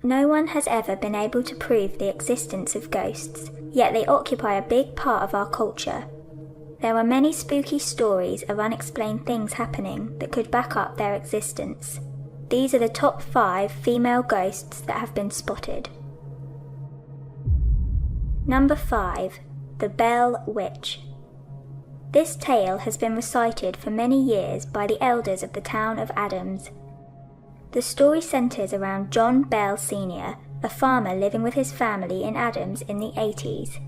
No one has ever been able to prove the existence of ghosts, yet they occupy a big part of our culture. There are many spooky stories of unexplained things happening that could back up their existence. These are the top 5 female ghosts that have been spotted. Number 5. The Bell Witch. This tale has been recited for many years by the elders of the town of Adams. The story centres around John Bell Sr., a farmer living with his family in Adams in the 80s.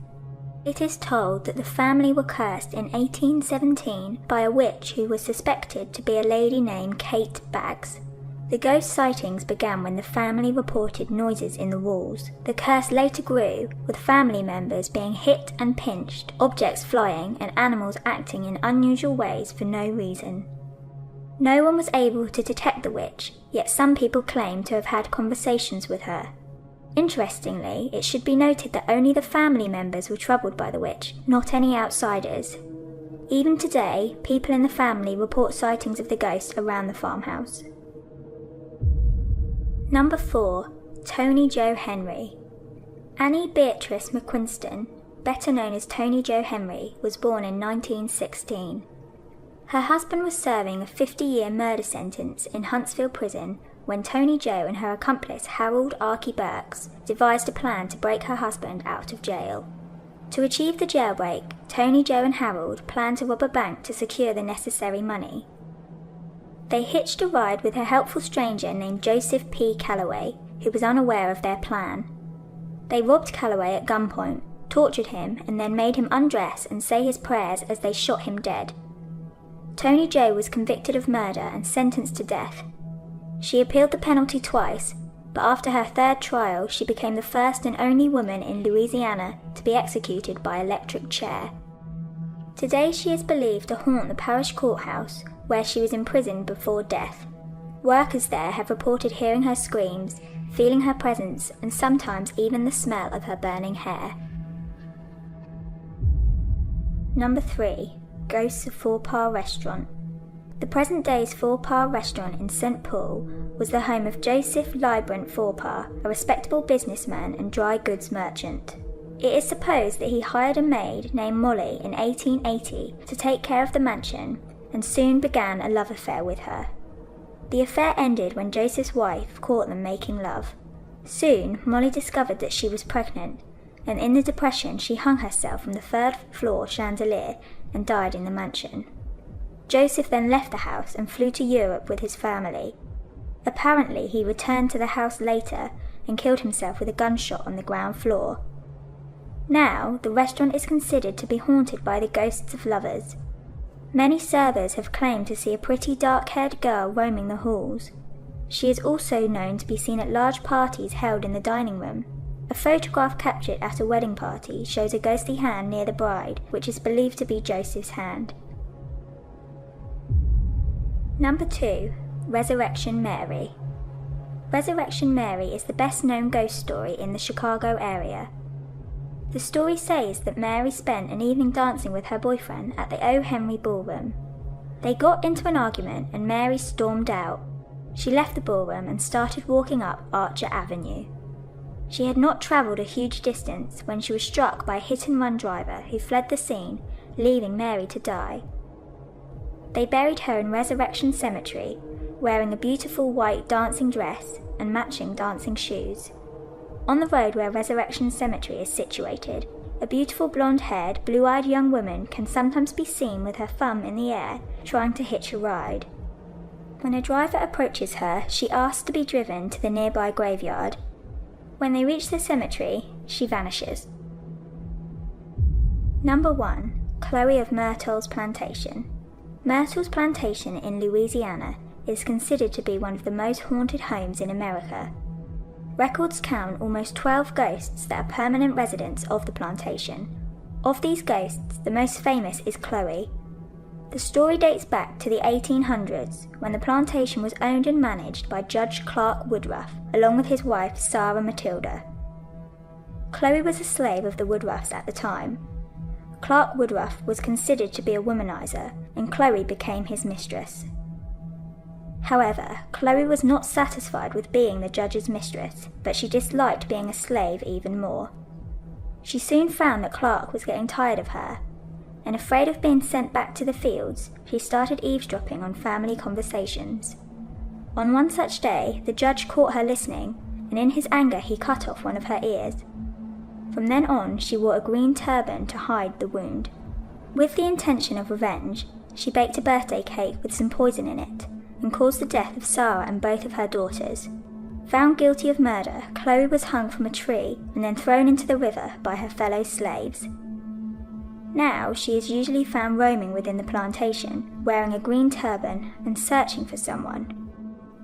It is told that the family were cursed in 1817 by a witch who was suspected to be a lady named Kate Baggs. The ghost sightings began when the family reported noises in the walls. The curse later grew, with family members being hit and pinched, objects flying, and animals acting in unusual ways for no reason. No one was able to detect the witch, yet some people claim to have had conversations with her. Interestingly, it should be noted that only the family members were troubled by the witch, not any outsiders. Even today, people in the family report sightings of the ghost around the farmhouse. Number 4. Tony Jo Henry. Annie Beatrice McQuiston, better known as Tony Jo Henry, was born in 1916. Her husband was serving a 50-year murder sentence in Huntsville Prison when Tony Jo and her accomplice Harold Archie Burks devised a plan to break her husband out of jail. To achieve the jailbreak, Tony Jo and Harold planned to rob a bank to secure the necessary money. They hitched a ride with a helpful stranger named Joseph P. Calloway, who was unaware of their plan. They robbed Calloway at gunpoint, tortured him, and then made him undress and say his prayers as they shot him dead. Tony Jo was convicted of murder and sentenced to death. She appealed the penalty twice, but after her 3rd trial she became the first and only woman in Louisiana to be executed by electric chair. Today she is believed to haunt the parish courthouse, where she was imprisoned before death. Workers there have reported hearing her screams, feeling her presence, and sometimes even the smell of her burning hair. Number 3. Ghosts of Four Pa Restaurant. The present day's Four Pa Restaurant in St. Paul was the home of Joseph Librant Forepaugh, a respectable businessman and dry goods merchant. It is supposed that he hired a maid named Molly in 1880 to take care of the mansion, and soon began a love affair with her. The affair ended when Joseph's wife caught them making love. Soon, Molly discovered that she was pregnant, and in the depression she hung herself from the 3rd floor chandelier and died in the mansion. Joseph then left the house and flew to Europe with his family. Apparently, he returned to the house later and killed himself with a gunshot on the ground floor. Now, the restaurant is considered to be haunted by the ghosts of lovers. Many servers have claimed to see a pretty dark-haired girl roaming the halls. She is also known to be seen at large parties held in the dining room. A photograph captured at a wedding party shows a ghostly hand near the bride, which is believed to be Joseph's hand. Number 2. Resurrection Mary. Resurrection Mary is the best-known ghost story in the Chicago area. The story says that Mary spent an evening dancing with her boyfriend at the O. Henry Ballroom. They got into an argument and Mary stormed out. She left the ballroom and started walking up Archer Avenue. She had not travelled a huge distance when she was struck by a hit-and-run driver who fled the scene, leaving Mary to die. They buried her in Resurrection Cemetery, wearing a beautiful white dancing dress and matching dancing shoes. On the road where Resurrection Cemetery is situated, a beautiful blonde-haired, blue-eyed young woman can sometimes be seen with her thumb in the air, trying to hitch a ride. When a driver approaches her, she asks to be driven to the nearby graveyard. When they reach the cemetery, she vanishes. Number 1. Chloe of Myrtle's Plantation. Myrtle's Plantation in Louisiana is considered to be one of the most haunted homes in America. Records count almost 12 ghosts that are permanent residents of the plantation. Of these ghosts, the most famous is Chloe. The story dates back to the 1800s, when the plantation was owned and managed by Judge Clark Woodruff, along with his wife Sarah Matilda. Chloe was a slave of the Woodruffs at the time. Clark Woodruff was considered to be a womanizer, and Chloe became his mistress. However, Chloe was not satisfied with being the judge's mistress, but she disliked being a slave even more. She soon found that Clark was getting tired of her, and afraid of being sent back to the fields, she started eavesdropping on family conversations. On one such day, the judge caught her listening, and in his anger he cut off one of her ears. From then on, she wore a green turban to hide the wound. With the intention of revenge, she baked a birthday cake with some poison in it, and caused the death of Sarah and both of her daughters. Found guilty of murder, Chloe was hung from a tree and then thrown into the river by her fellow slaves. Now she is usually found roaming within the plantation, wearing a green turban and searching for someone.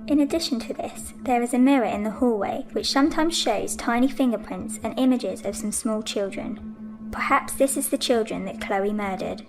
In addition to this, there is a mirror in the hallway which sometimes shows tiny fingerprints and images of some small children. Perhaps this is the children that Chloe murdered.